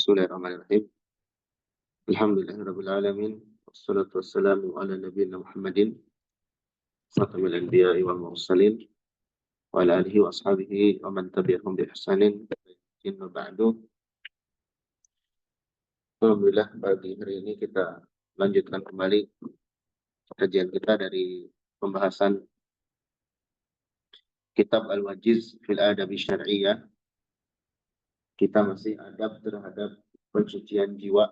Bismillahirrahmanirrahim. Alhamdulillahirabbil alamin. Wassalatu wassalamu ala nabiyina Muhammadin khatamil anbiya'i wal mursalin wa ala alihi wa ashabihi wa man tabi'ahum bi ihsanin ila ba'du. Alhamdulillah, pagi hari ini kita lanjutkan kembali kajian kita dari pembahasan Kitab Al-Wajiz fil Adabi Syar'iyyah. Kita masih adab terhadap pencucian jiwa.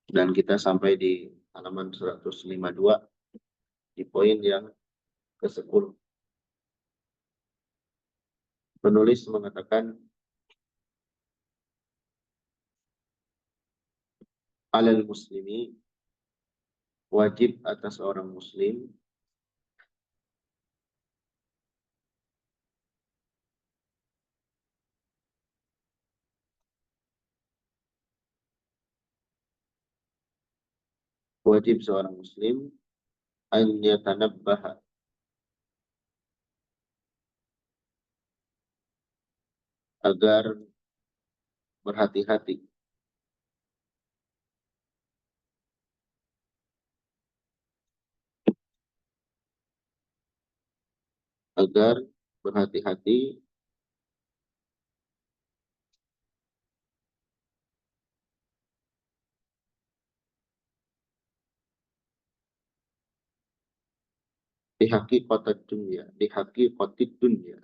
Dan kita sampai di halaman 152 di poin yang ke-10. Penulis mengatakan alal muslimi, wajib atas orang muslim seorang muslim an yatanabbaha, agar berhati-hati, di haqiqatid dunya.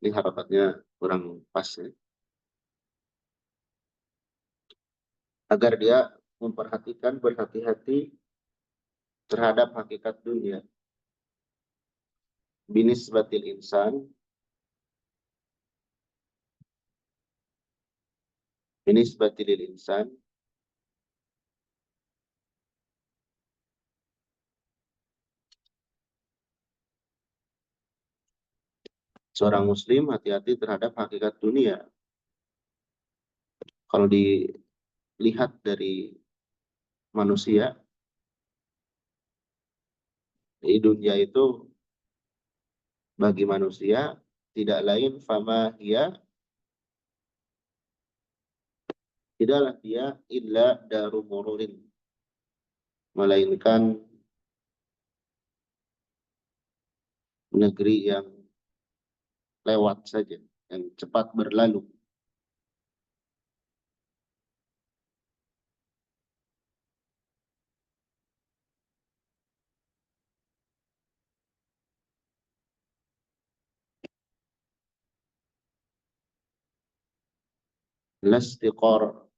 Ini harapatnya kurang pas ya. Agar dia memperhatikan, berhati-hati terhadap hakikat dunia. Binisbatil insan, seorang muslim hati-hati terhadap hakikat dunia. Kalau dilihat dari manusia, di dunia itu bagi manusia tidak lain tidaklah dia illa daru mururin, melainkan negeri yang lewat saja, yang cepat berlalu.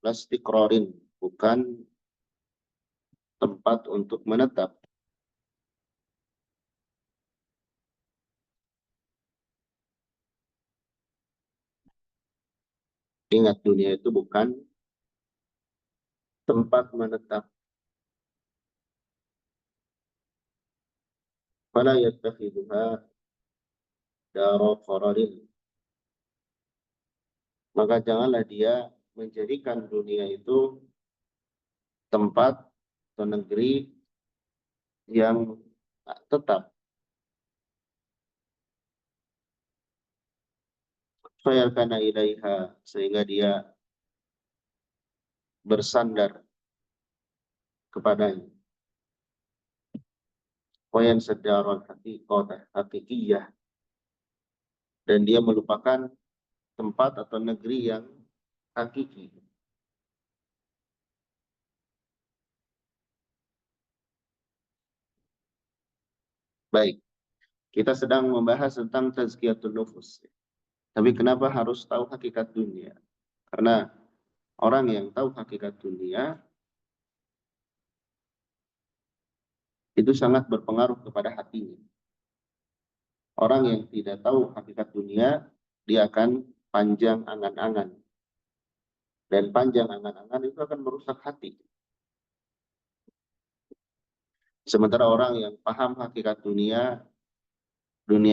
Lastiqrorin, bukan tempat untuk menetap. Ingat, dunia itu bukan tempat menetap. Fala yattakhidhuha dara qararin, maka janganlah dia menjadikan dunia itu tempat atau negeri yang tetap. Fayalkana ilaiha, sehingga dia bersandar kepadanya. Wayan sedaron hakikiyah, dan dia melupakan tempat atau negeri yang hakiki. Baik, kita sedang membahas tentang tazkiyatun nufus. Tapi kenapa harus tahu hakikat dunia? Karena orang yang tahu hakikat dunia itu sangat berpengaruh kepada hatinya. Orang yang tidak tahu hakikat dunia, dia akan panjang angan-angan. Dan panjang angan-angan itu akan merusak hati. Sementara orang yang paham hakikat dunia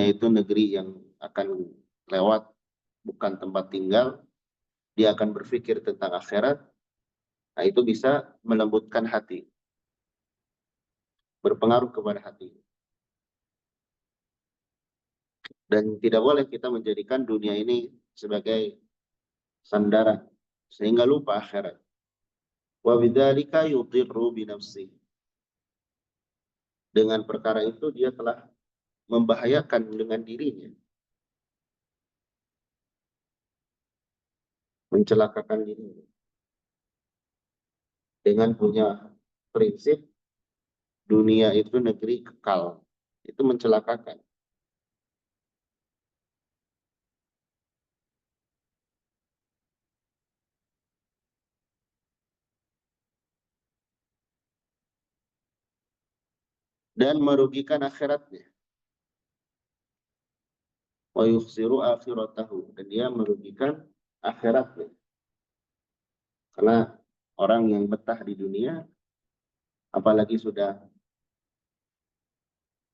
itu negeri yang akan lewat, bukan tempat tinggal, dia akan berpikir tentang akhirat. Nah, itu bisa melembutkan hati. berpengaruh kepada hati. Dan tidak boleh kita menjadikan dunia ini sebagai sandaran sehingga lupa akhirat. Wa bidzalika yudirru bi nafsihi. Dengan perkara itu dia telah membahayakan dengan dirinya, mencelakakan dirinya dengan punya prinsip dunia itu negeri kekal. Itu mencelakakan. Dan merugikan akhiratnya. Wa yukhsiru akhiratahu. Dan dia merugikan akhiratnya. Karena orang yang betah di dunia, apalagi sudah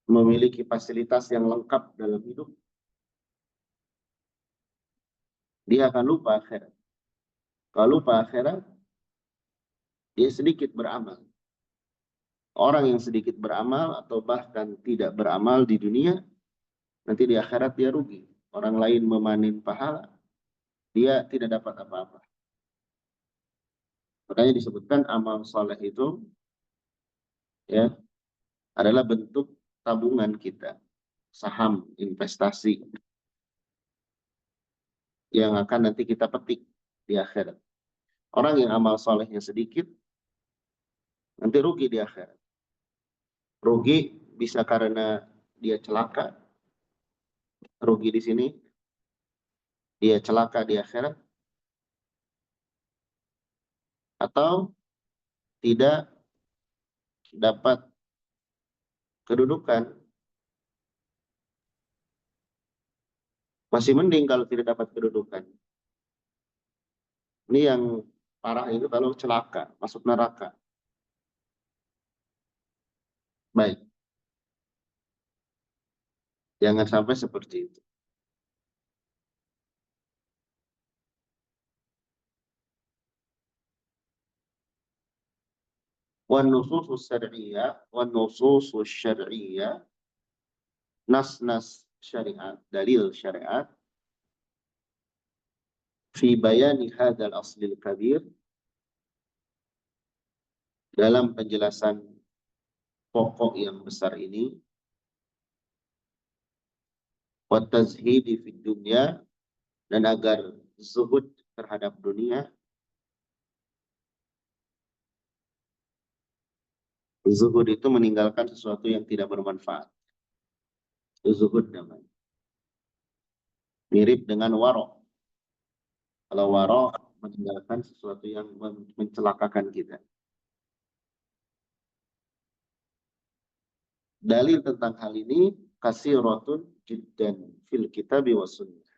memiliki fasilitas yang lengkap dalam hidup, dia akan lupa akhirat. Kalau lupa akhirat, dia sedikit beramal. Orang yang sedikit beramal atau bahkan tidak beramal di dunia, nanti di akhirat dia rugi. Orang lain memanen pahala, dia tidak dapat apa-apa. Makanya disebutkan amal soleh itu ya adalah bentuk tabungan kita, saham, investasi yang akan nanti kita petik di akhirat. Orang yang amal solehnya sedikit, nanti rugi di akhirat. Rugi bisa karena dia celaka, rugi di sini, dia celaka di akhirat, atau tidak dapat kedudukan. Masih mending kalau tidak dapat kedudukan. Ini yang parah itu kalau celaka, masuk neraka. Baik, jangan sampai seperti itu. والنصوص الشرعية nas-nas syariat, dalil syariat fi bayani hadzal aslil kabir, dalam penjelasan pokok yang besar ini, wa tazhidi fid dunya, dan agar zuhud terhadap dunia. Zuhud itu meninggalkan sesuatu yang tidak bermanfaat. Itu zuhud namanya. Mirip dengan warok. Kalau warok meninggalkan sesuatu yang mencelakakan kita. Dalil tentang hal ini kasiratun jiddan fil kitabi was sunnah.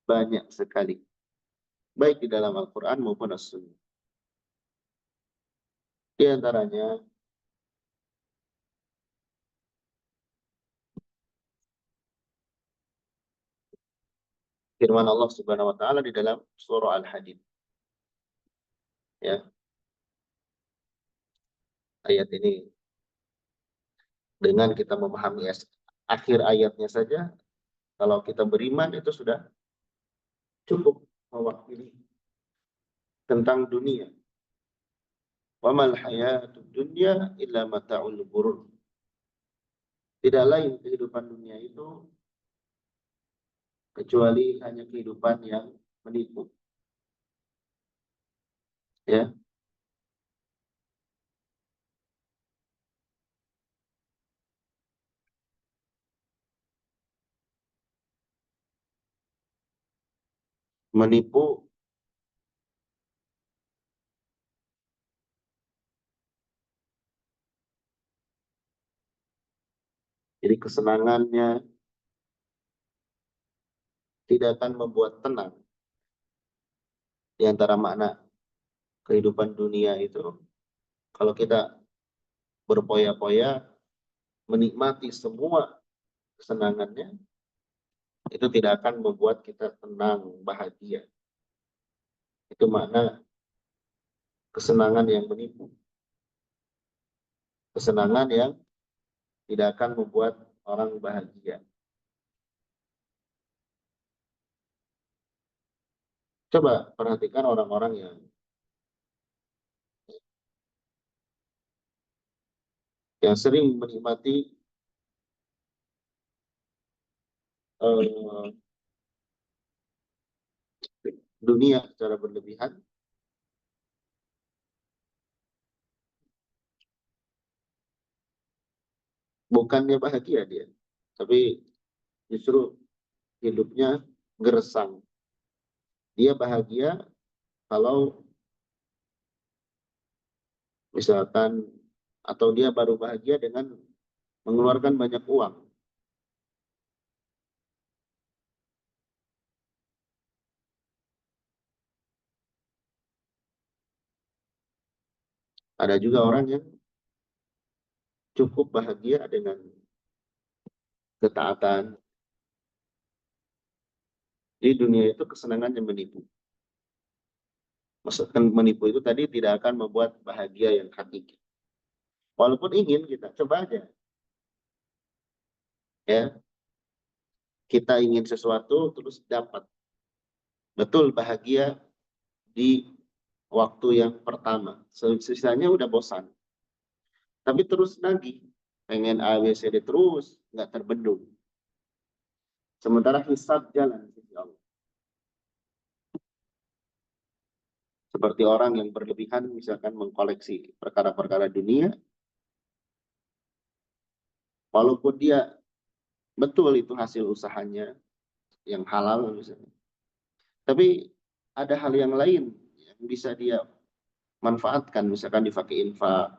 Banyak sekali. Baik di dalam Al-Quran maupun As-Sunnah. Di antaranya firman Allah Subhanahu wa taala di dalam surah Al-Hadid. Ya. Ayat ini dengan kita memahami akhir ayatnya saja, kalau kita beriman itu sudah cukup mewakili tentang dunia. Wa mal hayatud dunya illa mata'ul ghurur. Tidak lain kehidupan dunia itu kecuali hanya kehidupan yang menipu. Ya. Menipu jadi kesenangannya tidak akan membuat tenang. Di antara makna kehidupan dunia itu, kalau kita berpoya-poya menikmati semua kesenangannya, itu tidak akan membuat kita tenang, bahagia. Itu makna kesenangan yang menipu. kesenangan yang tidak akan membuat orang bahagia. Coba perhatikan orang-orang yang sering menikmati eh, dunia secara berlebihan, bukannya bahagia dia, tapi justru hidupnya gersang. Dia bahagia kalau misalkan, atau dia baru bahagia dengan mengeluarkan banyak uang. Ada juga orang yang cukup bahagia dengan ketaatan. Di dunia itu kesenangan yang menipu. Maksudkan menipu itu tadi tidak akan membuat bahagia yang hakiki. Walaupun ingin kita, coba aja. Ya, kita ingin sesuatu terus dapat. Betul bahagia di waktu yang pertama. Sisanya udah bosan. Tapi terus lagi. Pengen A, B, C, D terus. Nggak terbendung. Sementara hisab jalan. Seperti orang yang berlebihan misalkan mengkoleksi perkara-perkara dunia. Walaupun dia betul itu hasil usahanya yang halal misalnya. Tapi ada hal yang lain yang bisa dia manfaatkan. Misalkan dipakai infak,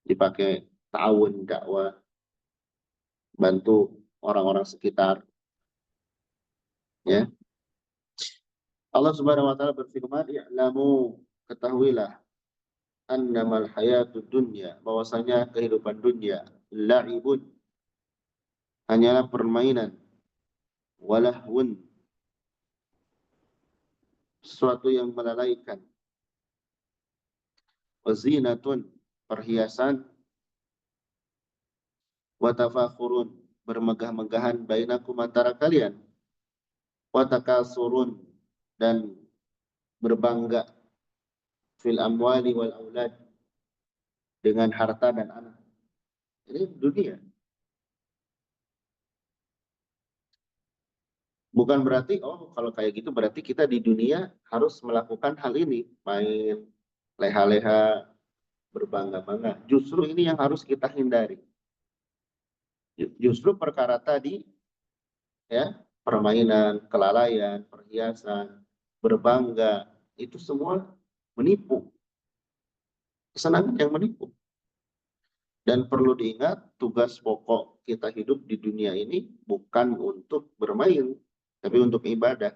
dipakai ta'awun, dakwah, bantu orang-orang sekitar. Ya, Allah Subhanahu wa taala berfirman, "I'lamu, ketahuilah, annamal hayatud dunya, bahwasanya kehidupan dunia, la'ibun, hanyalah permainan, walahwun, sesuatu yang melalaikan, wazinatun, perhiasan, watafakhurun, bermegah-megahan bainakum antara kalian, watakasurun, dan berbangga, fil amwali wal aulad, dengan harta dan anak." Ini dunia. Bukan berarti, oh kalau kayak gitu berarti kita di dunia harus melakukan hal ini. Main, leha-leha, berbangga-bangga. Justru ini yang harus kita hindari. Justru perkara tadi, ya, permainan, kelalaian, perhiasan, berbangga, itu semua menipu. Kesenangan yang menipu. Dan perlu diingat, tugas pokok kita hidup di dunia ini bukan untuk bermain, tapi untuk ibadah.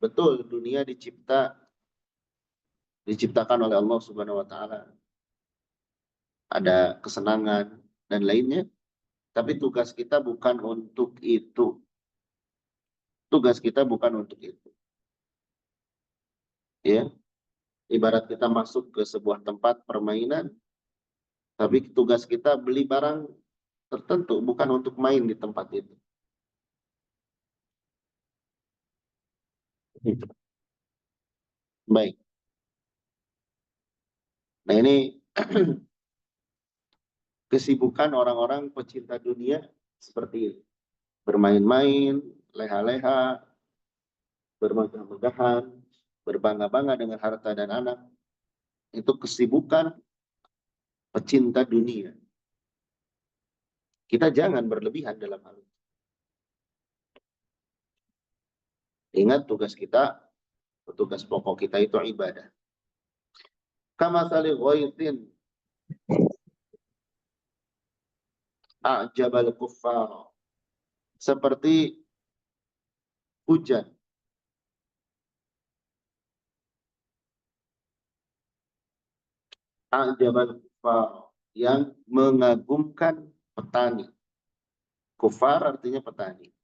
Betul, dunia diciptakan oleh Allah Subhanahu wa taala. Ada kesenangan dan lainnya, tapi tugas kita bukan untuk itu. Tugas kita bukan untuk itu. Ya, ibarat kita masuk ke sebuah tempat permainan, tapi tugas kita beli barang tertentu, bukan untuk main di tempat itu. Baik. Nah ini kesibukan orang-orang pecinta dunia seperti ini. Bermain-main, leha-leha, bermegah-megahan, berbangga-bangga dengan harta dan anak. Itu kesibukan pecinta dunia. Kita jangan berlebihan dalam hal itu. Ingat tugas pokok kita itu ibadah. Kama sali ghaitin a'jabal kuffar. Seperti hujan a'jabal kuffar, yang mengagumkan petani. Kufar artinya petani.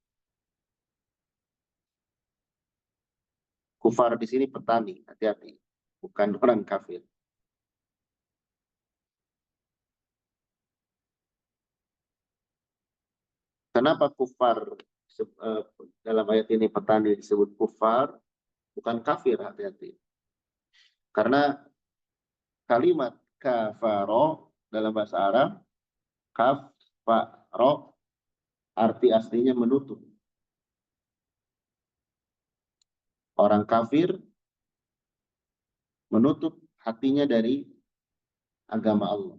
Kufar di sini petani, hati-hati. Bukan orang kafir. Kenapa kufar dalam ayat ini petani disebut kufar, bukan kafir, hati-hati. Karena kalimat kafaro dalam bahasa Arab, kafaro, arti aslinya menutup. Orang kafir menutup hatinya dari agama Allah.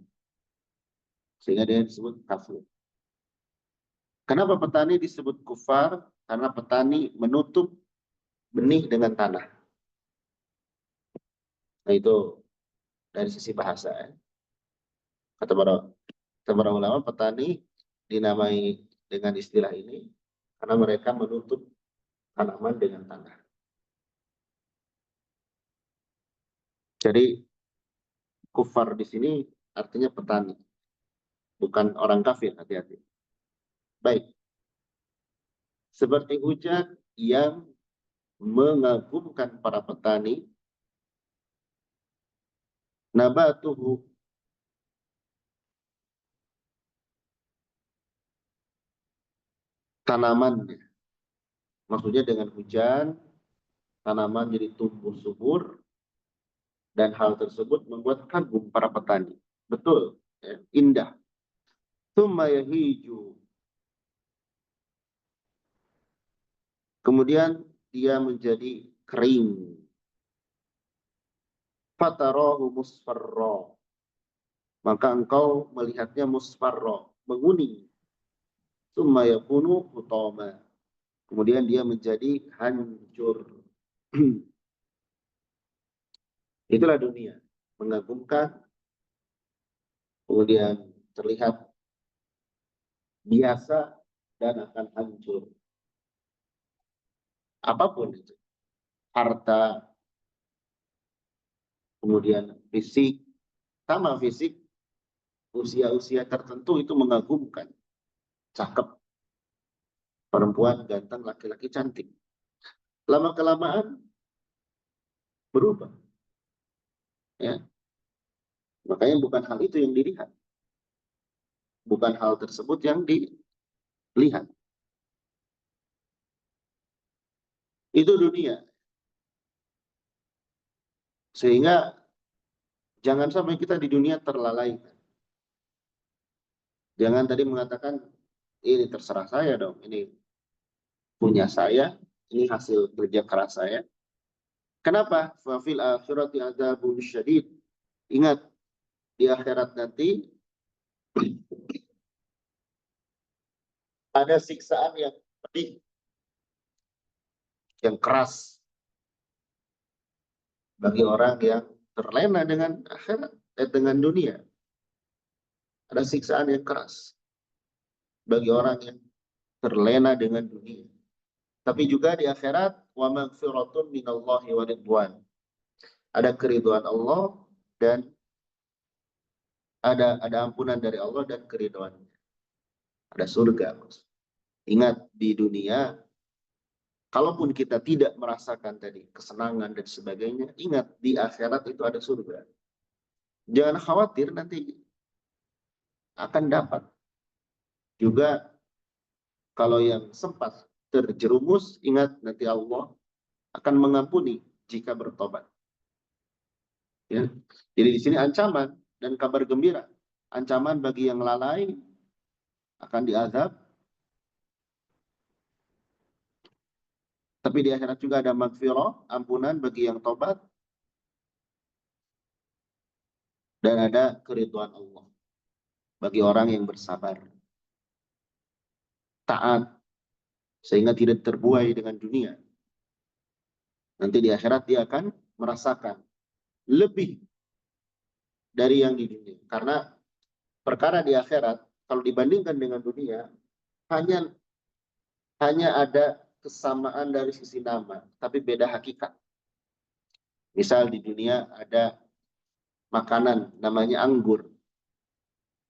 Sehingga dia disebut kafir. Kenapa petani disebut kufar? Karena petani menutup benih dengan tanah. Nah itu dari sisi bahasa. Kata para ulama, petani dinamai dengan istilah ini karena mereka menutup tanaman dengan tanah. Jadi kufar di sini artinya petani, bukan orang kafir, hati-hati. Baik. Seperti hujan yang mengagumkan para petani, nabatuhu, tanamannya. Maksudnya dengan hujan, tanaman jadi tumbuh subur, dan hal tersebut membuat kagum para petani. Betul, ya, indah. Tsumma yahiju. Kemudian dia menjadi kering. Fatarahu musfarra. Maka engkau melihatnya musfarra, menguning. Tsumma yakunu hutama. Kemudian dia menjadi hancur. Itulah dunia. Mengagumkan, kemudian terlihat biasa, dan akan hancur. Apapun itu. Harta, kemudian fisik, sama fisik, usia-usia tertentu itu mengagumkan. Cakep, perempuan ganteng, laki-laki cantik. Lama-kelamaan berubah. Ya. Makanya bukan hal itu yang dilihat. Bukan hal tersebut yang dilihat. Itu dunia. Sehingga jangan sampai kita di dunia terlalaikan. Jangan tadi mengatakan, ini terserah saya dong, ini punya saya, ini hasil kerja keras saya. Kenapa? Fafil akhirati adzabun syadid. Ingat, di akhirat nanti ada siksaan yang pedih, yang keras bagi orang yang terlena dengan akhirat, dengan dunia. Ada siksaan yang keras bagi orang yang terlena dengan dunia. Tapi juga di akhirat, wa maghfiratun minallahi wa ridwan. Ada keridhaan Allah dan ada ampunan dari Allah dan keridhaannya. Ada surga. Ingat, di dunia, kalaupun kita tidak merasakan tadi kesenangan dan sebagainya, ingat di akhirat itu ada surga. Jangan khawatir nanti akan dapat. Juga kalau yang sempat terjerumus, ingat nanti Allah akan mengampuni jika bertobat. Ya. Jadi di sini ancaman dan kabar gembira. Ancaman bagi yang lalai akan diazab. Tapi di akhirat juga ada maghfirah, ampunan bagi yang tobat. Dan ada keridhaan Allah bagi orang yang bersabar. Taat, sehingga tidak terbuai dengan dunia. Nanti di akhirat dia akan merasakan lebih dari yang di dunia. Karena perkara di akhirat, kalau dibandingkan dengan dunia, hanya ada kesamaan dari sisi nama, tapi beda hakikat. Misal di dunia ada makanan namanya anggur.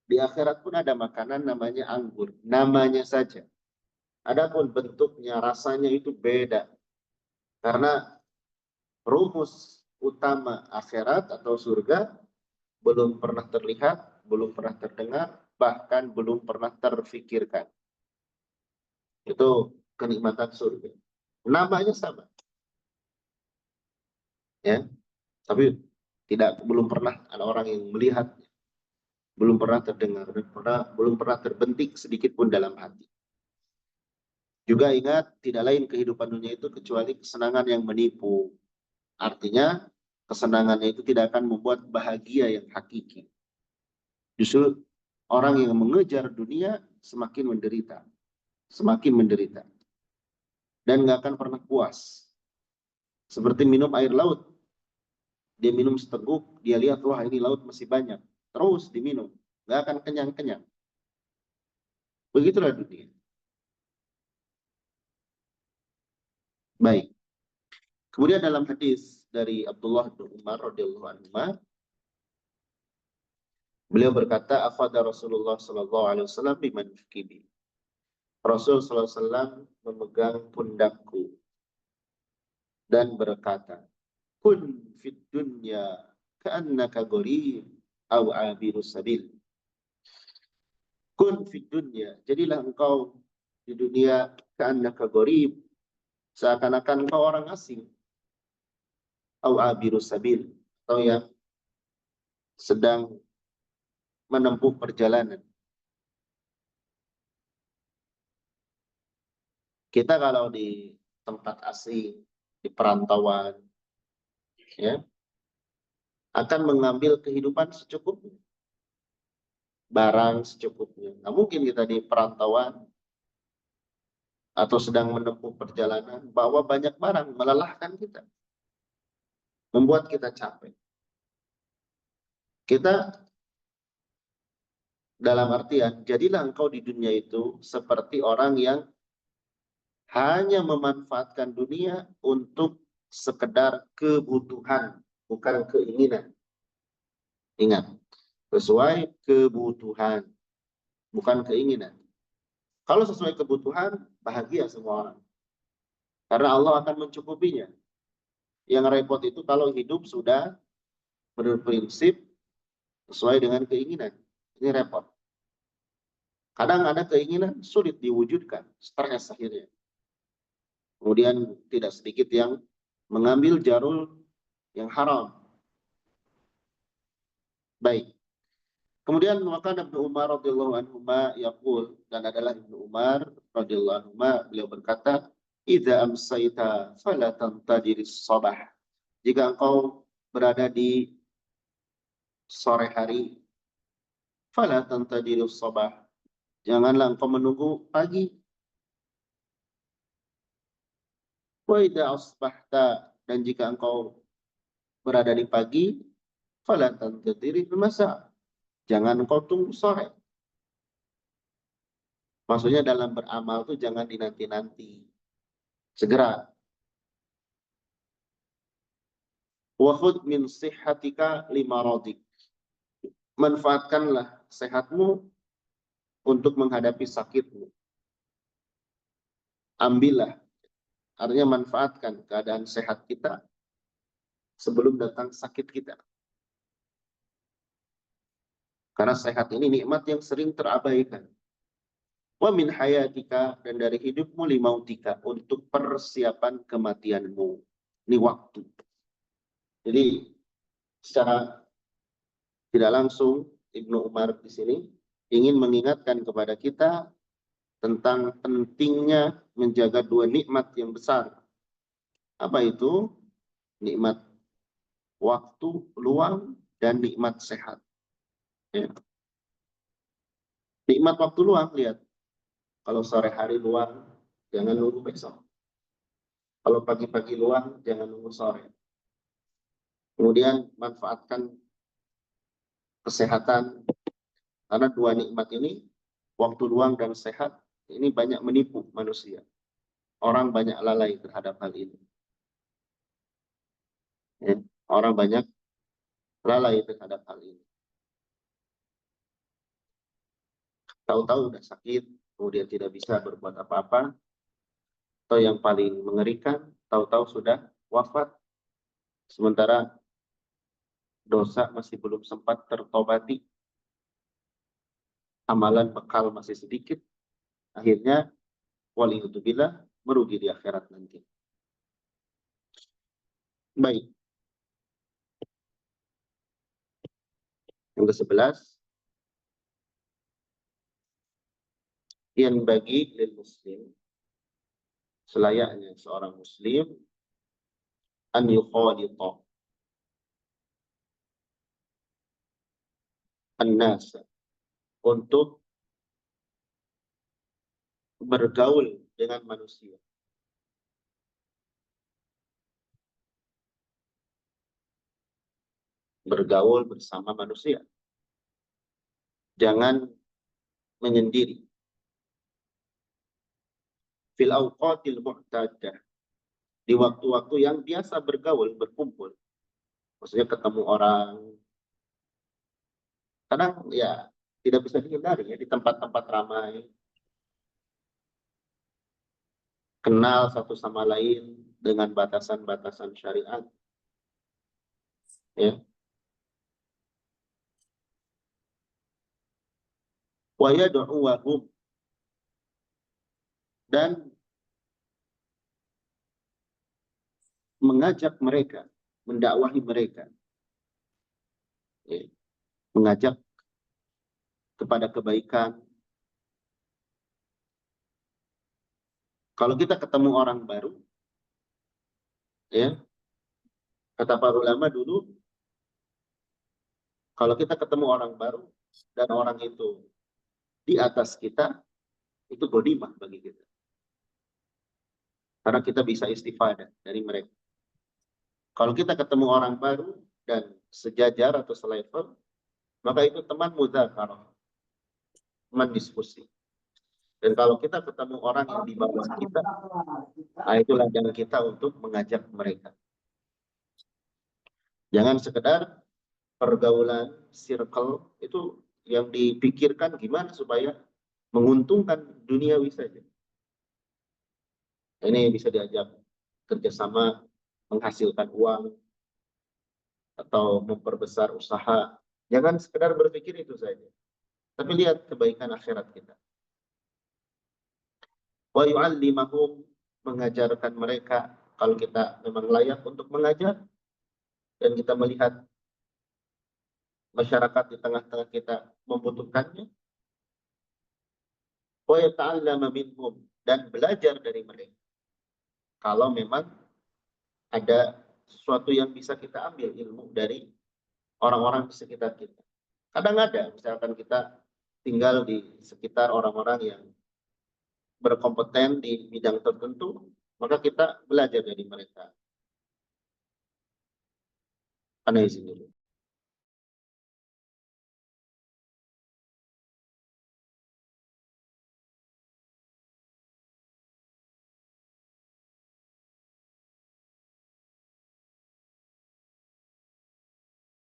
Di akhirat pun ada makanan namanya anggur. Namanya saja. Adapun bentuknya, rasanya itu beda. Karena rumus utama akhirat atau surga belum pernah terlihat, belum pernah terdengar, bahkan belum pernah terfikirkan. Itu kenikmatan surga. Namanya sama, ya. Tapi belum pernah ada orang yang melihat, belum pernah terdengar, dan belum pernah terbentik sedikit pun dalam hati. Juga ingat, tidak lain kehidupan dunia itu kecuali kesenangan yang menipu. Artinya, kesenangannya itu tidak akan membuat bahagia yang hakiki. Justru orang yang mengejar dunia semakin menderita. Semakin menderita. Dan nggak akan pernah puas. Seperti minum air laut. Dia minum seteguk, dia lihat, wah ini laut masih banyak. Terus diminum. Nggak akan kenyang-kenyang. Begitulah dunia. Baik. Kemudian dalam hadis dari Abdullah bin Umar radhiyallahu anhu, beliau berkata, "Akhadha Rasulullah sallallahu alaihi wasallam biman kibi." Rasul sallallahu alaihi wasallam memegang pundakku dan berkata, "Kun fid dunya ka'annaka gharib aw 'abirus sabil." Kun fid dunya, jadilah engkau di dunia ka'annaka gharib, seakan-akan engkau orang asing, aw 'abirus sabil, atau yang sedang menempuh perjalanan. Kita kalau di tempat asing, di perantauan, ya, akan mengambil kehidupan secukupnya, barang secukupnya. Nah, mungkin kita di perantauan atau sedang menempuh perjalanan, bawa banyak barang, melelahkan kita, membuat kita capek. Kita dalam artian, jadilah engkau di dunia itu seperti orang yang hanya memanfaatkan dunia untuk sekedar kebutuhan, bukan keinginan. Ingat, sesuai kebutuhan, bukan keinginan. Kalau sesuai kebutuhan, bahagia semua orang. Karena Allah akan mencukupinya. Yang repot itu kalau hidup sudah berprinsip sesuai dengan keinginan. Ini repot. Kadang ada keinginan sulit diwujudkan, stres akhirnya. Kemudian tidak sedikit yang mengambil jarul yang haram. Baik. Kemudian maka Ibnu Umar radhiyallahu anhu yaqul, dan adalah Ibnu Umar radhiyallahu anhu beliau berkata, "Idza amsayta fala tantadiris sabah." Jika engkau berada di sore hari, fala tantadiris sabah. Janganlah engkau menunggu pagi. Wa idza asbahta, dan jika engkau berada di pagi, fala tantadiris masa. Jangan engkau tunggu sore. Maksudnya dalam beramal itu jangan dinanti-nanti. Segera. Wa khudh min sihhatika limaradik. Manfaatkanlah sehatmu untuk menghadapi sakitmu. Ambillah, artinya manfaatkan keadaan sehat kita sebelum datang sakit kita. Karena sehat ini nikmat yang sering terabaikan. Wa min hayatika, dan dari hidupmu limautika, untuk persiapan kematianmu. Ini waktu. Jadi secara tidak langsung Ibnu Umar di sini ingin mengingatkan kepada kita tentang pentingnya menjaga dua nikmat yang besar. Apa itu? Nikmat waktu luang dan nikmat sehat. Ya. Nikmat waktu luang, lihat. Kalau sore hari luang, jangan nunggu besok. Kalau pagi-pagi luang, jangan nunggu sore. Kemudian manfaatkan kesehatan. Karena dua nikmat ini, waktu luang dan sehat, ini banyak menipu manusia. Orang banyak lalai terhadap hal ini. Ya. Orang banyak lalai terhadap hal ini. Tahu-tahu udah sakit, kemudian tidak bisa berbuat apa-apa, atau yang paling mengerikan, tahu-tahu sudah wafat, sementara dosa masih belum sempat tertobati, amalan bekal masih sedikit, akhirnya waliyubillah merugi di akhirat nanti. Baik. Yang ke-11, yang bagi lil muslim, selayaknya seorang muslim an yukhalita an-nas, untuk bergaul dengan manusia. Bergaul bersama manusia. Jangan menyendiri. Fil awqatil mu'tadah, di waktu-waktu yang biasa bergaul, berkumpul. Maksudnya ketemu orang. Kadang ya tidak bisa dihindari ya, di tempat-tempat ramai. Kenal satu sama lain dengan batasan-batasan syariat. Ya. Wa yad'uwahum, dan mengajak mereka, mendakwahi mereka. Ya. Mengajak kepada kebaikan. Kalau kita ketemu orang baru, ya, kata para ulama dulu, kalau kita ketemu orang baru dan orang itu di atas kita, itu godimah bagi kita. Karena kita bisa istifadah dari mereka. Kalau kita ketemu orang baru dan sejajar atau selevel, maka itu teman mudzakarah, teman diskusi. Dan kalau kita ketemu orang yang di bawah kita, nah itu ladang kita untuk mengajak mereka. Jangan sekedar pergaulan, circle, itu yang dipikirkan gimana supaya menguntungkan duniawi saja. Ini bisa diajak kerjasama, menghasilkan uang, atau memperbesar usaha. Jangan sekedar berpikir itu saja. Tapi lihat kebaikan akhirat kita. Wa yu'allimahum, mengajarkan mereka, kalau kita memang layak untuk mengajar, dan kita melihat masyarakat di tengah-tengah kita membutuhkannya. Wa yata'allama minhum, dan belajar dari mereka. Kalau memang ada sesuatu yang bisa kita ambil ilmu dari orang-orang di sekitar kita. Kadang ada, misalkan kita tinggal di sekitar orang-orang yang berkompeten di bidang tertentu, maka kita belajar dari mereka. Ana izin dulu.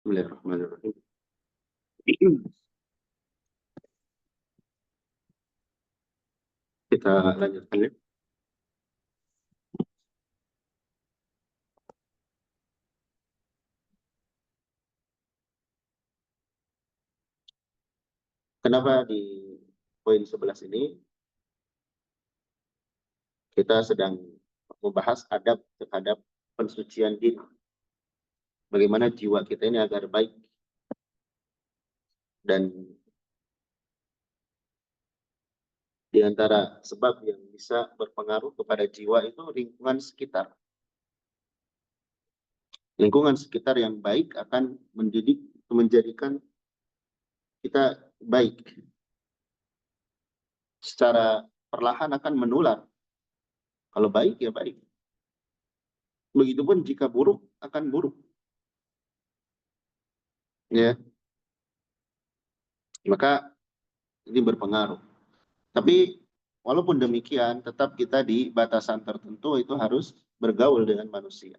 Bismillahirrahmanirrahim. Kita lanjutkan ya. Kenapa di poin 11 ini kita sedang membahas adab terhadap pensucian diri. Bagaimana jiwa kita ini agar baik. Dan di antara sebab yang bisa berpengaruh kepada jiwa itu lingkungan sekitar. Lingkungan sekitar yang baik akan menjadikan kita baik. Secara perlahan akan menular. Kalau baik ya baik. Begitupun jika buruk akan buruk. Ya. Maka ini berpengaruh. Tapi walaupun demikian, tetap kita di batasan tertentu itu harus bergaul dengan manusia.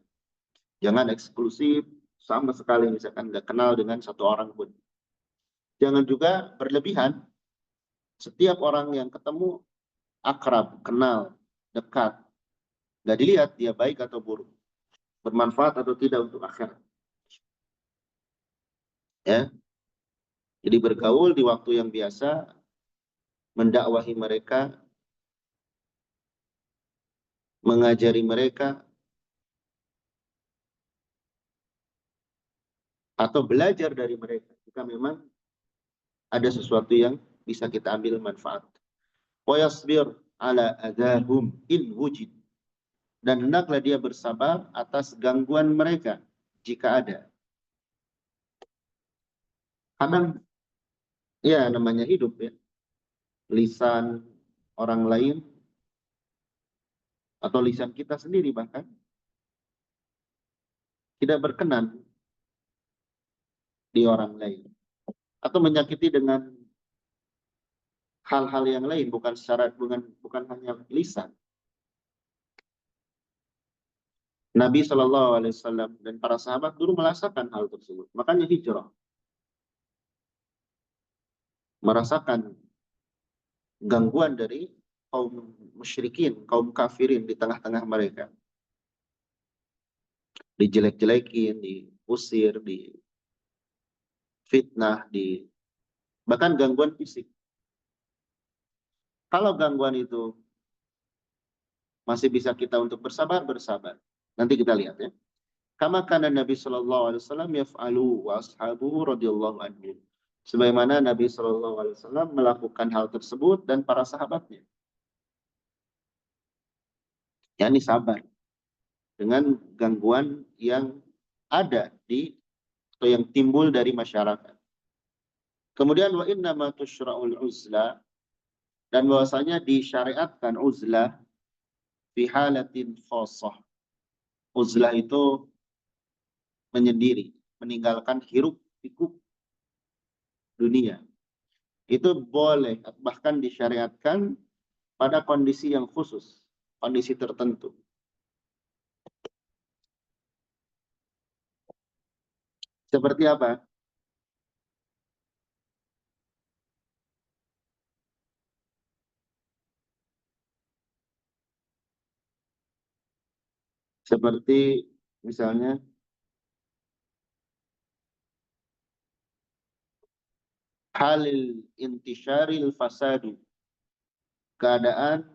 Jangan eksklusif, sama sekali misalkan nggak kenal dengan satu orang pun. Jangan juga berlebihan. Setiap orang yang ketemu akrab, kenal, dekat. Nggak dilihat dia baik atau buruk. Bermanfaat atau tidak untuk akhirat. Ya. Jadi bergaul di waktu yang biasa, mendakwahi mereka, mengajari mereka atau belajar dari mereka jika memang ada sesuatu yang bisa kita ambil manfaat. Wa yasbir ala adahum in wujid. Dan hendaklah dia bersabar atas gangguan mereka jika ada. Kadang ya namanya hidup ya. Lisan orang lain atau lisan kita sendiri bahkan tidak berkenan di orang lain atau menyakiti dengan hal-hal yang lain, bukan bukan hanya lisan. Nabi Shallallahu Alaihi Wasallam dan para sahabat dulu merasakan hal tersebut, makanya hijrah, merasakan gangguan dari kaum musyrikin, kaum kafirin di tengah-tengah mereka, dijelek-jelekin, diusir, difitnah, bahkan gangguan fisik. Kalau gangguan itu masih bisa kita untuk bersabar, bersabar. Nanti kita lihat ya. Kama kana Nabi Shallallahu Alaihi Wasallam yaf'alu wa ashabuhu radhiyallahu anhum. Sebagaimana Nabi Shallallahu Alaihi Wasallam melakukan hal tersebut dan para sahabatnya. Yani sabar dengan gangguan yang ada atau yang timbul dari masyarakat. Kemudian wa inna ma tusyra'ul uzla, dan bahwasanya disyariatkan uzlah fi halatin khassah. Uzlah itu menyendiri, meninggalkan hiruk pikuk dunia. Itu boleh, bahkan disyariatkan pada kondisi yang khusus, kondisi tertentu. Seperti apa? Seperti misalnya halil intisyaril fasadu, keadaan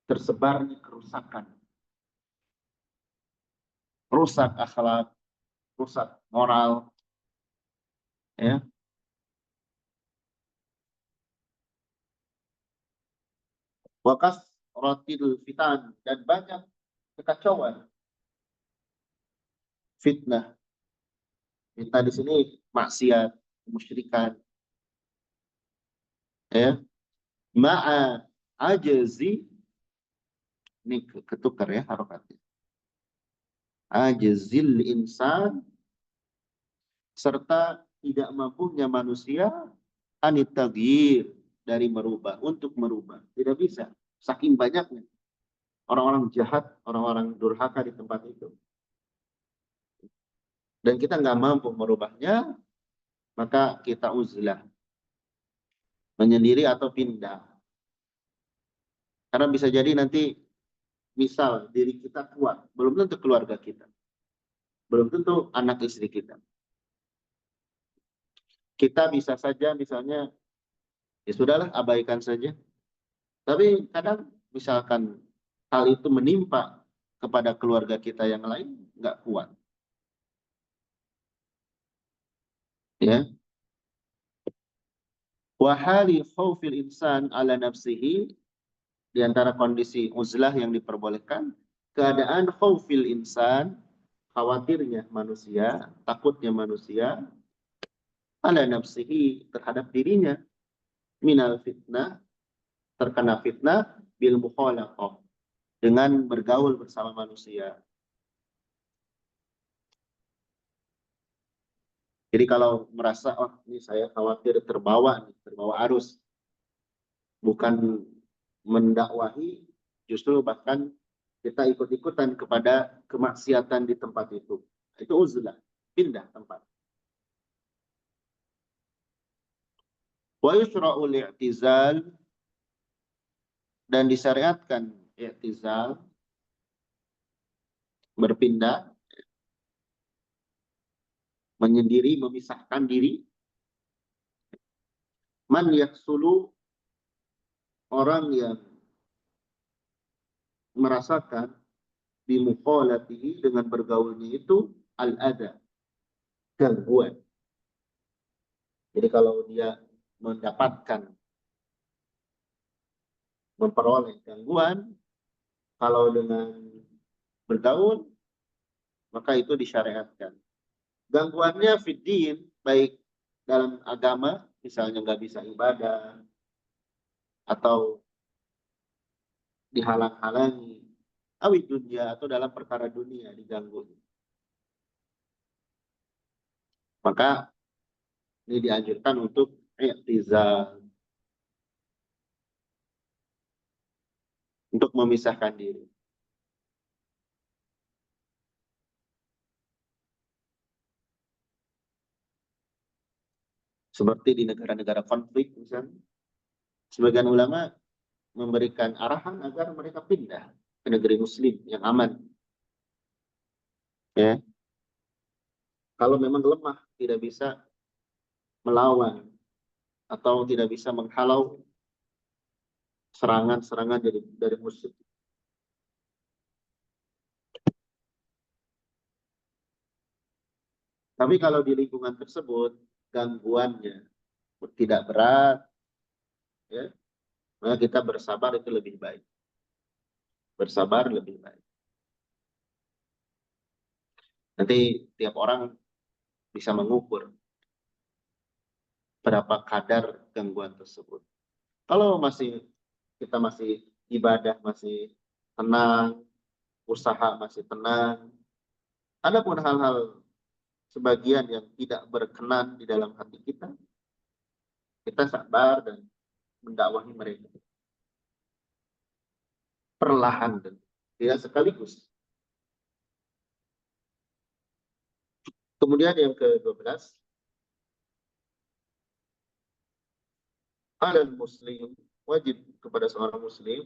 tersebarnya kerusakan, rusak akhlak, rusak moral, ya. Wakas rotil fitan, dan banyak kekacauan, fitnah. Fitnah di sini maksiat, kemusyrikan, ya. Ma'a ajazi, ini ketukar ya harokatnya. Ajazil insan, serta tidak mampunya manusia anit taghyir, dari merubah, untuk merubah. Tidak bisa. Saking banyaknya orang-orang jahat, orang-orang durhaka di tempat itu. Dan kita nggak mampu merubahnya, maka kita uzlah, menyendiri atau pindah. Karena bisa jadi nanti, misal diri kita kuat, belum tentu keluarga kita, belum tentu anak istri kita. Kita bisa saja misalnya, ya sudahlah, abaikan saja. Tapi kadang misalkan hal itu menimpa kepada keluarga kita yang lain, nggak kuat. Ya. Wahali khawfil insan ala nafsihi, di antara kondisi uzlah yang diperbolehkan, keadaan khawfil insan, khawatirnya manusia, takutnya manusia, ala nafsihi, terhadap dirinya, minal fitnah, terkena fitnah, bil mukhalaqah, dengan bergaul bersama manusia. Jadi kalau merasa, oh ini saya khawatir terbawa arus, bukan mendakwahi, justru bahkan kita ikut-ikutan kepada kemaksiatan di tempat itu. Itu uzlah, pindah tempat. Wa yusra'ul i'tizal, dan disyariatkan i'tizal, berpindah, menyendiri, memisahkan diri. Man yaksulu, orang yang merasakan bimukhalatihi dengan bergaulnya itu al-adha, gangguan. Jadi kalau dia mendapatkan, memperoleh gangguan, kalau dengan bergaul, maka itu disyariatkan. Gangguannya fiddin, baik dalam agama, misalnya nggak bisa ibadah, atau dihalang-halangi, awid dunia, atau dalam perkara dunia diganggu. Maka ini dianjurkan untuk i'tizal, untuk memisahkan diri. Seperti di negara-negara konflik misalnya, sebagian ulama memberikan arahan agar mereka pindah ke negeri muslim yang aman. Ya, kalau memang lemah, tidak bisa melawan atau tidak bisa menghalau serangan-serangan dari musuh. Tapi kalau di lingkungan tersebut gangguannya tidak berat, ya, maka kita bersabar itu lebih baik. Bersabar lebih baik. Nanti tiap orang bisa mengukur berapa kadar gangguan tersebut. Kalau kita masih ibadah masih tenang, usaha masih tenang, adapun hal-hal sebagian yang tidak berkenan di dalam hati kita, kita sabar dan mendakwahi mereka perlahan dan tidak sekaligus. Kemudian yang ke-12, alal muslim, wajib kepada seorang muslim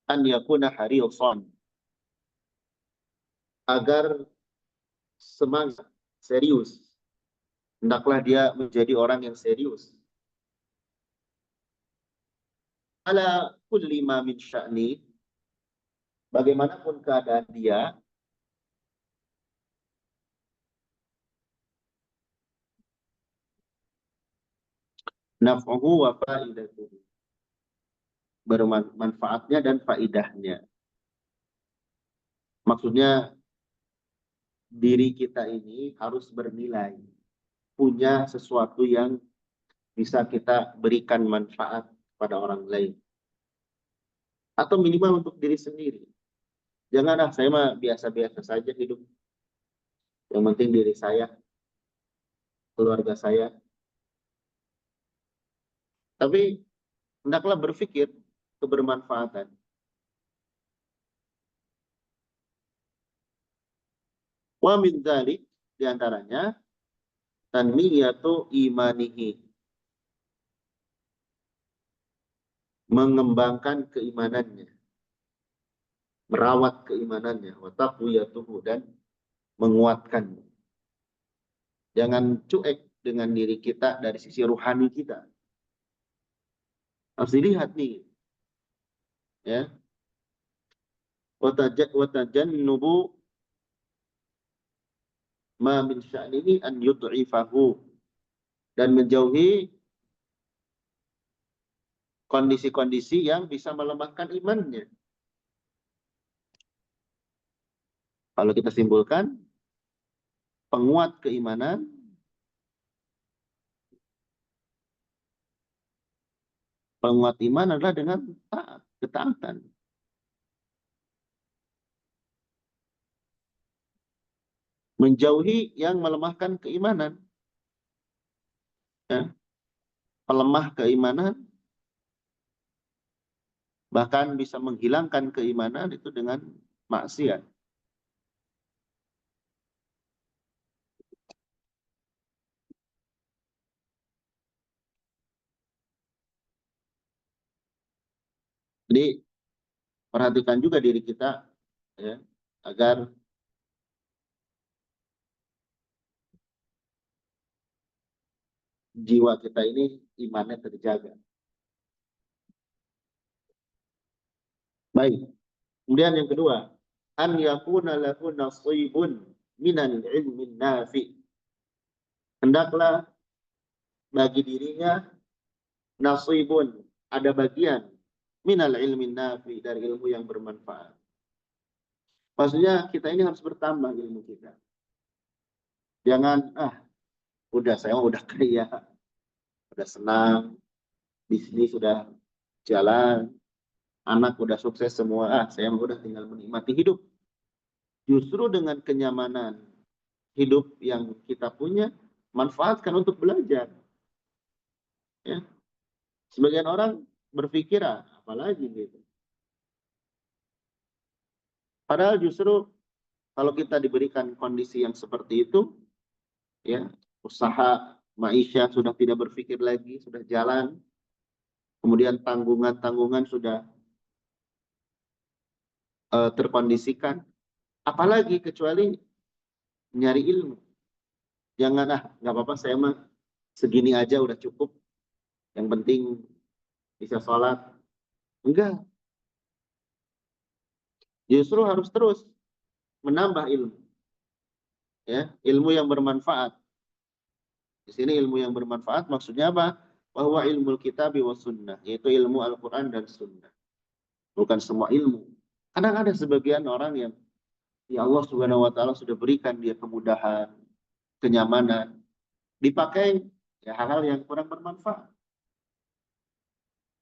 an yakuna harisan, agar semangat, serius. Hendaklah dia menjadi orang yang serius. Ala kulli ma min sya'ni, bagaimanapun keadaan dia, naf'uhu wa faidatuhu, bermanfaatnya dan faidahnya. Maksudnya diri kita ini harus bernilai, punya sesuatu yang bisa kita berikan manfaat pada orang lain. Atau minimal untuk diri sendiri. Janganlah saya mah biasa-biasa saja hidup. Yang penting diri saya, keluarga saya. Tapi hendaklah berpikir kebermanfaatan. Wa min dzalik, diantaranya tanmiyatu imanihi, mengembangkan keimanannya, merawat keimanannya, wa taqwiyatuhu, dan menguatkan. Jangan cuek dengan diri kita dari sisi ruhani kita. Harus dilihat nih, ya. Wa tajannubu ma min sya'nihi an yud'ifahu, dan menjauhi kondisi-kondisi yang bisa melemahkan imannya. Kalau kita simpulkan, penguat keimanan penguat iman adalah dengan taat, ketaatan. Menjauhi yang melemahkan keimanan. Ya. Pelemah keimanan, bahkan bisa menghilangkan keimanan itu dengan maksiat. Jadi perhatikan juga diri kita, ya, agar jiwa kita ini imannya terjaga. Baik. Kemudian yang kedua, an yakuna lahu nasibun minal ilmi nafi. Hendaklah bagi dirinya nasibun, ada bagian minal ilmi nafi, dari ilmu yang bermanfaat. Maksudnya kita ini harus bertambah ilmu kita. Jangan, udah saya udah kaya, udah senang, bisnis sudah jalan, anak udah sukses semua, saya udah tinggal menikmati hidup. Justru dengan kenyamanan hidup yang kita punya, manfaatkan untuk belajar. Ya. Sebagian orang berpikir, apalagi gitu. Padahal justru kalau kita diberikan kondisi yang seperti itu, ya, usaha maisha sudah tidak berpikir lagi, sudah jalan, kemudian tanggungan-tanggungan sudah terkondisikan, apalagi kecuali nyari ilmu. Jangan, nggak apa-apa, saya mah segini aja udah cukup, yang penting bisa sholat. Enggak, justru harus terus menambah ilmu, ya, ilmu yang bermanfaat. Di sini ilmu yang bermanfaat maksudnya apa? Bahwa ilmu kitab wa sunnah, yaitu ilmu Al-Quran dan sunnah. Bukan semua ilmu. Kadang ada sebagian orang yang ya Allah Subhanahu wa taala sudah berikan dia kemudahan, kenyamanan, dipakai ya hal-hal yang kurang bermanfaat.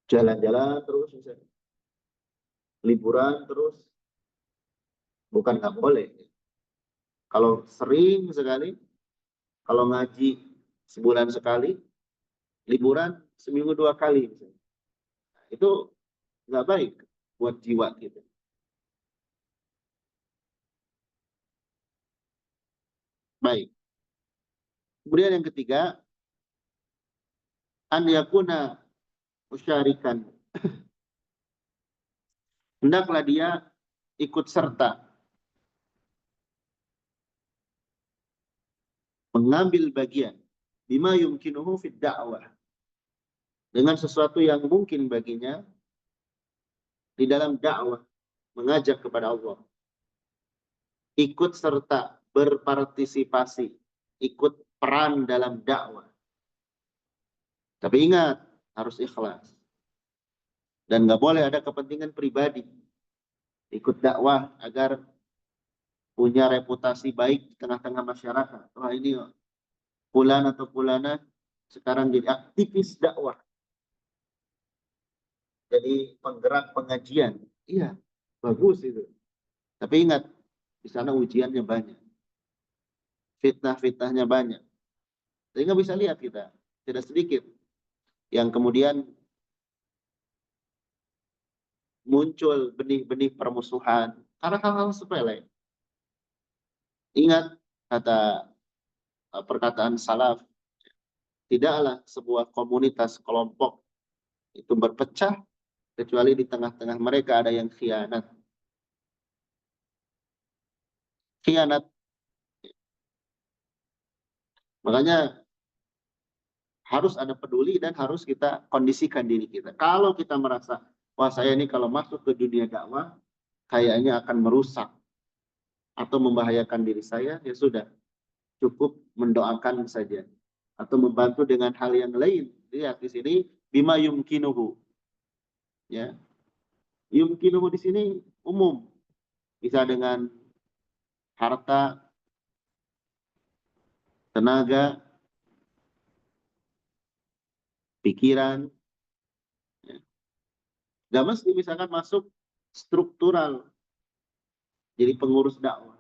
Jalan-jalan terus misalnya, liburan terus, bukan nggak boleh. Kalau sering sekali, kalau ngaji sebulan sekali, liburan seminggu 2 kali misalnya. Itu nggak baik buat jiwa kita. Baik. Kemudian yang ketiga, an yakuna musyarikan. Hendaklah dia ikut serta, mengambil bagian, bima yumkinuhu fid da'wah, dengan sesuatu yang mungkin baginya di dalam dakwah, mengajak kepada Allah. Ikut serta, berpartisipasi, ikut peran dalam dakwah. Tapi ingat, harus ikhlas. Dan nggak boleh ada kepentingan pribadi. Ikut dakwah agar punya reputasi baik di tengah-tengah masyarakat. Wah, ini fulan atau fulana sekarang jadi aktivis dakwah. Jadi penggerak pengajian. Iya, bagus itu. Tapi ingat, di sana ujiannya banyak. Fitnah-fitnahnya banyak. Sehingga bisa lihat kita, tidak sedikit yang kemudian muncul benih-benih permusuhan karena hal-hal sepele. Ingat kata perkataan salaf, tidaklah sebuah komunitas kelompok itu berpecah kecuali di tengah-tengah mereka ada yang khianat. Khianat. Makanya harus ada peduli dan harus kita kondisikan diri kita. Kalau kita merasa, wah saya ini kalau masuk ke dunia dakwah, kayaknya akan merusak atau membahayakan diri saya, ya sudah, cukup mendoakan saja. Atau membantu dengan hal yang lain. Lihat di sini, bima yumkinuhu. Ya. Yumkinuhu di sini umum. Bisa dengan harta, tenaga, pikiran. Ya. Gak mesti misalkan masuk struktural. Jadi pengurus dakwah.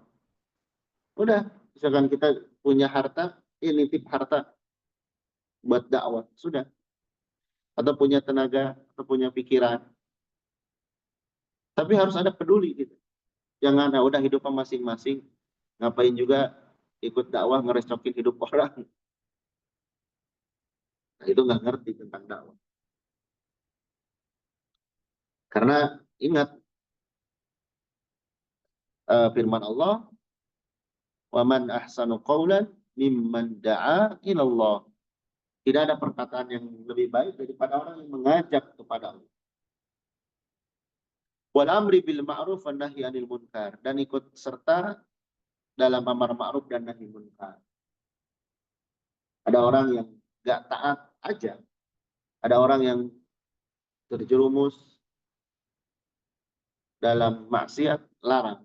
Udah, misalkan kita punya harta, ini tip harta buat dakwah. Sudah. Atau punya tenaga, atau punya pikiran. Tapi harus ada peduli gitu. Jangan, udah hidupnya masing-masing. Ngapain juga ikut dakwah ngerecokin hidup orang. Nah, itu nggak ngerti tentang dakwah. Karena ingat firman Allah, "Wa man ahsanu qawlan mimman da'a ilallah." Tidak ada perkataan yang lebih baik daripada orang yang mengajak kepada Allah. Wal amri bil ma'ruf wan nahyi 'anil munkar, dan ikut serta dalam amar ma'ruf dan nahi munkar. Ada orang yang gak taat aja. Ada orang yang terjerumus dalam maksiat, larang.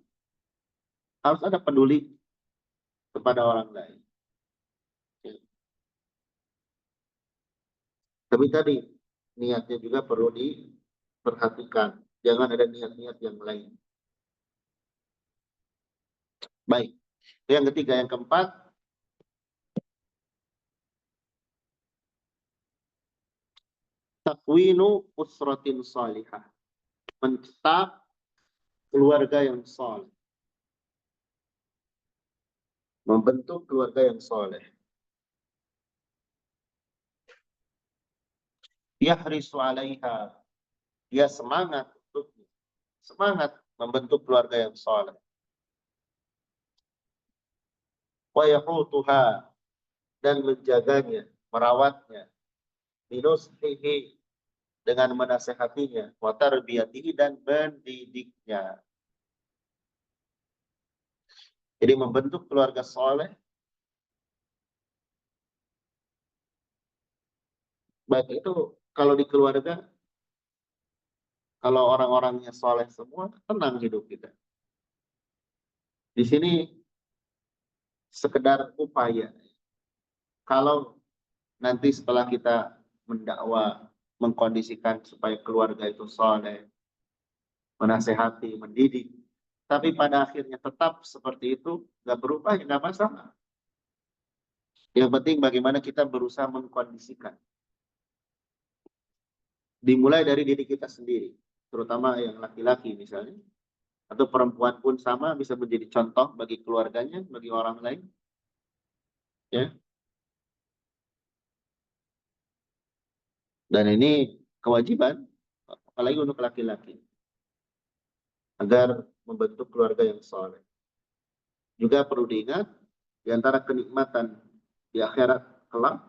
Harus ada peduli kepada orang lain. Tapi tadi niatnya juga perlu diperhatikan. Jangan ada niat-niat yang lain. Baik. Yang ketiga, yang keempat, takwinu usratin salihah. Mencetak keluarga yang saleh. Membentuk keluarga yang saleh. Yahrisu 'alaiha. Dia semangat untuknya. Semangat membentuk keluarga yang saleh. Wa yahutuha, dan menjaganya, merawatnya. Binushihi, dengan menasehatinya. Wa tarbiyatihi, dan mendidiknya. Jadi membentuk keluarga saleh, baik itu kalau di keluarga, kalau orang-orangnya saleh semua, tenang hidup kita. Di sini sekedar upaya. Kalau nanti setelah kita mendakwah, mengkondisikan supaya keluarga itu saleh, menasehati, mendidik, tapi pada akhirnya tetap seperti itu, nggak berubah, ya nggak masalah. Yang penting bagaimana kita berusaha mengkondisikan. Dimulai dari diri kita sendiri, terutama yang laki-laki misalnya, atau perempuan pun sama, bisa menjadi contoh bagi keluarganya, bagi orang lain. Ya. Dan ini kewajiban, apalagi untuk laki-laki, agar membentuk keluarga yang soleh. Juga perlu diingat, di antara kenikmatan di akhirat kelak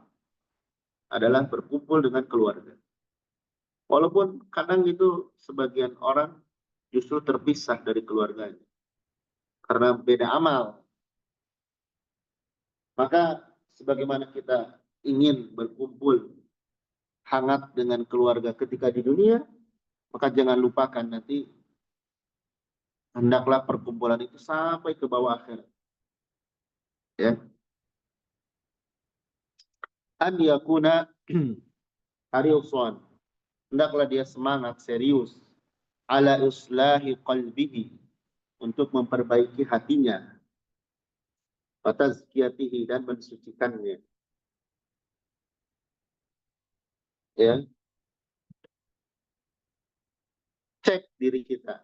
adalah berkumpul dengan keluarga. Walaupun kadang itu sebagian orang justru terpisah dari keluarganya karena beda amal. Maka sebagaimana kita ingin berkumpul hangat dengan keluarga ketika di dunia, maka jangan lupakan nanti hendaklah perkumpulan itu sampai ke bawah akhirat. Ya. An yakuna hariuson. Hendaklah dia semangat, serius. Ala islahi qalbihi. Untuk memperbaiki hatinya. Watazkiyatihi, dan mensucikannya. Ya. Cek diri kita.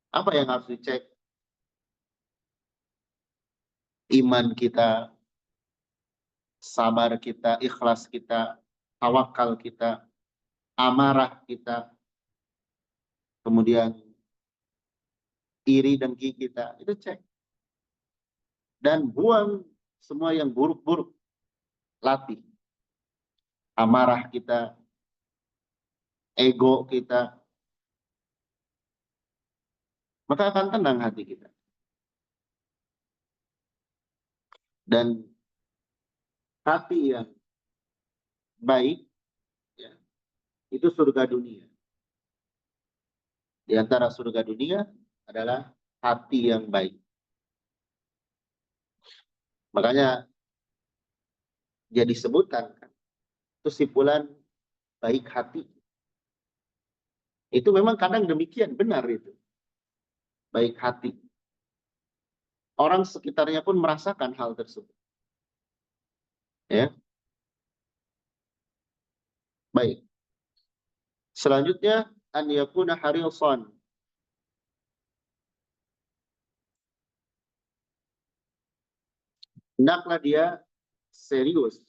Apa yang harus dicek? Iman kita, sabar kita, ikhlas kita, tawakal kita, amarah kita, kemudian iri dengki kita, itu cek. Dan buang semua yang buruk-buruk. Latih amarah kita, ego kita, maka akan tenang hati kita. Dan hati yang baik, ya, itu surga dunia. Di antara surga dunia adalah hati yang baik. Makanya dia disebutkan, kan, itu simpulan baik hati. Itu memang kadang demikian, benar itu. Baik hati. Orang sekitarnya pun merasakan hal tersebut. Ya. Baik. Selanjutnya, an yakuna harisan. Hendaklah dia serius,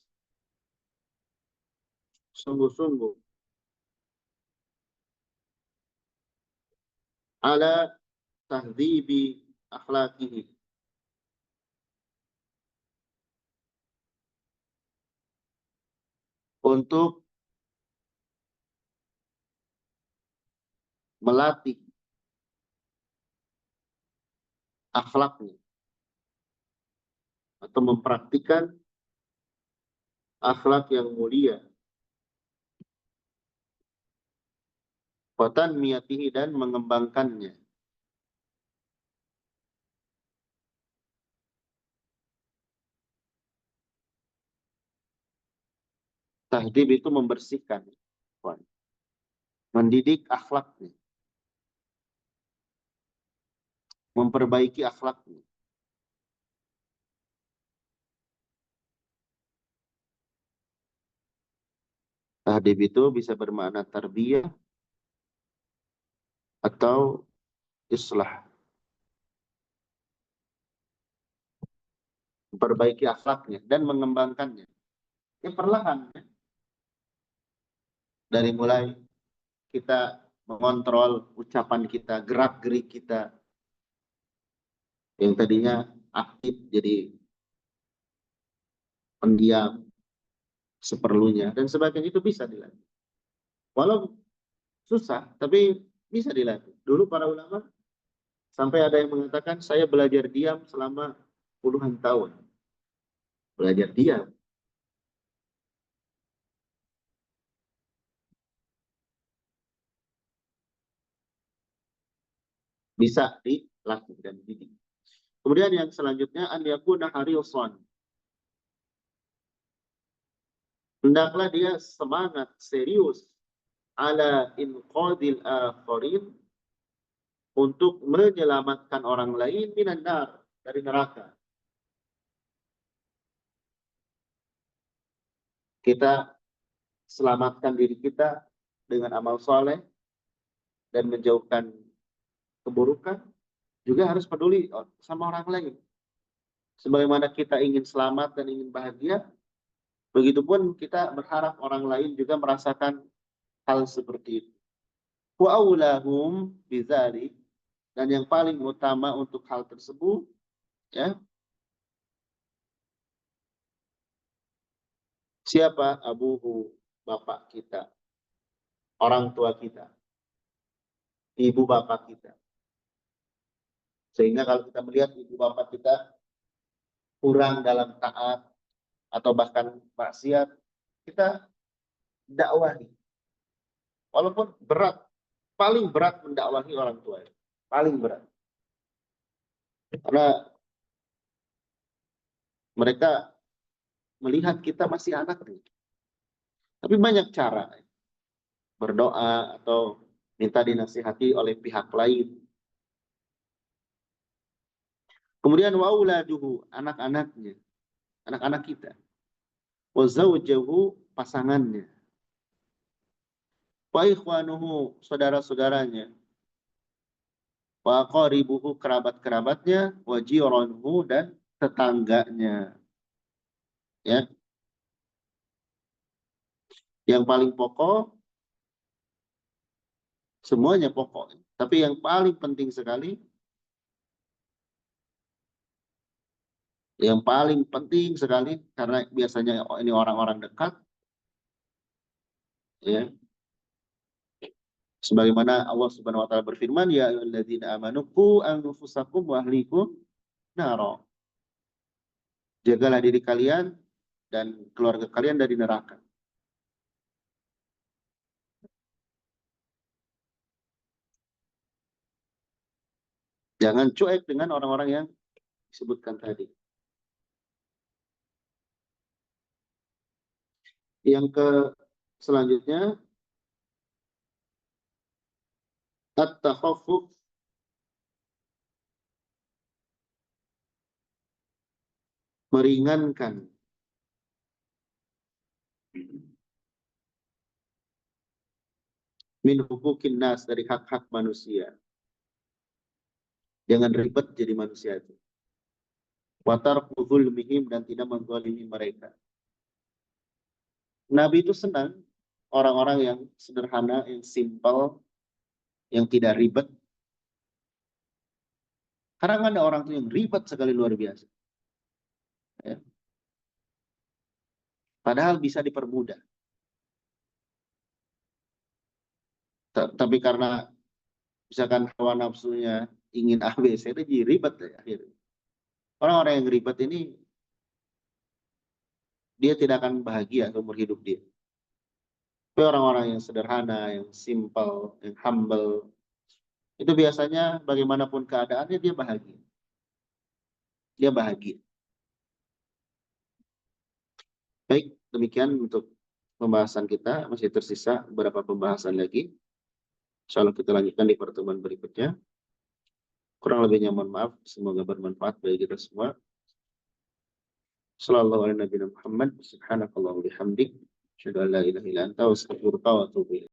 sungguh-sungguh, ala tahdzibi akhlakihi, untuk melatih akhlaknya atau mempraktikkan akhlak yang mulia, watan miyatihi, dan mengembangkannya. Tahdib itu membersihkan, mendidik akhlaknya, memperbaiki akhlaknya. Tahdib itu bisa bermakna tarbiyah atau islah, memperbaiki akhlaknya dan mengembangkannya. Ya perlahan, ya. Dari mulai kita mengontrol ucapan kita, gerak-gerik kita, yang tadinya aktif jadi pendiam seperlunya, dan sebagainya, itu bisa dilatih. Walau susah, tapi bisa dilatih. Dulu para ulama sampai ada yang mengatakan, saya belajar diam selama puluhan tahun. Belajar diam. Bisa dilatih dan dididik. Kemudian yang selanjutnya, an yakuna harisan. Hendaklah dia semangat, serius, ala inqadil akharin, untuk menyelamatkan orang lain minan nar, dari neraka. Kita selamatkan diri kita dengan amal soleh dan menjauhkan keburukan, juga harus peduli sama orang lain. Sebagaimana kita ingin selamat dan ingin bahagia, begitupun kita berharap orang lain juga merasakan hal seperti itu. Wa aulahum bidzalik, dan yang paling utama untuk hal tersebut, ya, siapa? Abuhu, bapak kita, orang tua kita, ibu bapak kita. Sehingga kalau kita melihat ibu bapak kita kurang dalam taat atau bahkan maksiat, kita dakwahi. Walaupun berat, paling berat mendakwahi orang tua, paling berat. Karena mereka melihat kita masih anak nih. Tapi banyak cara, berdoa atau minta dinasihati oleh pihak lain. Kemudian wauladuhu, anak-anaknya, anak-anak kita. Wa zawjahu, pasangannya. Wa ikhwanuhu, saudara-saudaranya. Wa qaribuhu, kerabat-kerabatnya. Wa jiranuhu, dan tetangganya. Ya. Yang paling pokok, semuanya pokok. Tapi yang paling penting sekali, yang paling penting sekali, karena biasanya ini orang-orang dekat, ya, sebagaimana Allah Subhanahu wa taala berfirman, ya ayyuhalladzina amanu qu anfusakum wa ahlikum nara. Jagalah diri kalian dan keluarga kalian dari neraka. Jangan cuek dengan orang-orang yang disebutkan tadi. Yang ke selanjutnya, at-takhaffuf, meringankan min hukukin nas, dari hak-hak manusia. Jangan ribet jadi manusia itu. Watar zulmihim, dan tidak menzalimi mereka. Nabi itu senang orang-orang yang sederhana, yang simple, yang tidak ribet. Karena ada orang tuh yang ribet sekali, luar biasa. Ya. Padahal bisa dipermudah. Tapi karena misalkan hawa nafsunya ingin A, B, C, itu jadi ribet ya akhirnya. Orang-orang yang ribet ini dia tidak akan bahagia seumur hidup dia. Tapi orang-orang yang sederhana, yang simple, yang humble, itu biasanya bagaimanapun keadaannya dia bahagia. Dia bahagia. Baik, demikian untuk pembahasan kita. Masih tersisa beberapa pembahasan lagi. Insya Allah kita lanjutkan di pertemuan berikutnya. Kurang lebihnya mohon maaf. Semoga bermanfaat bagi kita semua. Sallallahu alaihi Muhammad. Subhanakallah wa bihamdik. Asyhadu an la ilaha illa anta wa astaghfiruka wa atubu ilaik.